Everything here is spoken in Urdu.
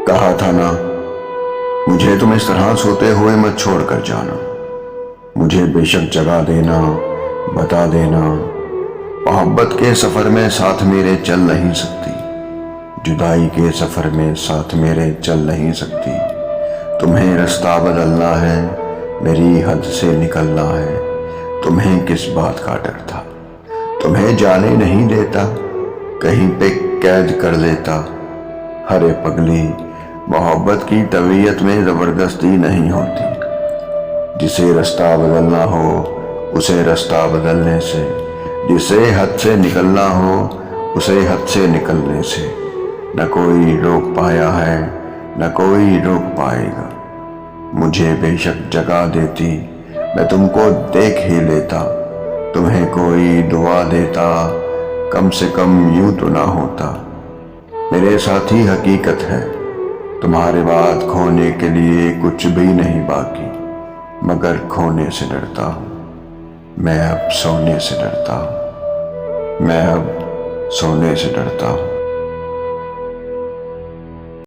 کہا تھا نا مجھے تم اس طرح سوتے ہوئے مت چھوڑ کر جانا، مجھے بے شک جگا دینا، بتا دینا، محبت کے سفر میں ساتھ میرے چل نہیں سکتی، جدائی کے سفر میں ساتھ میرے چل نہیں سکتی۔ تمہیں رستہ بدلنا ہے، میری حد سے نکلنا ہے، تمہیں کس بات کا ڈر تھا؟ تمہیں جانے نہیں دیتا، کہیں پہ قید کر لیتا۔ ہرے پگلی، محبت کی طبیعت میں زبردستی نہیں ہوتی، جسے رستہ بدلنا ہو اسے رستہ بدلنے سے، جسے حد سے نکلنا ہو اسے حد سے نکلنے سے، نہ کوئی روک پایا ہے نہ کوئی روک پائے گا۔ مجھے بے شک جگا دیتی، میں تم کو دیکھ ہی لیتا، تمہیں کوئی دعا دیتا، کم سے کم یوں تو نہ ہوتا۔ میرے ساتھی حقیقت ہے، تمہارے بعد کھونے کے لیے کچھ بھی نہیں باقی، مگر کھونے سے ڈرتا ہوں، میں اب سونے سے ڈرتا ہوں، میں اب سونے سے ڈرتا ہوں۔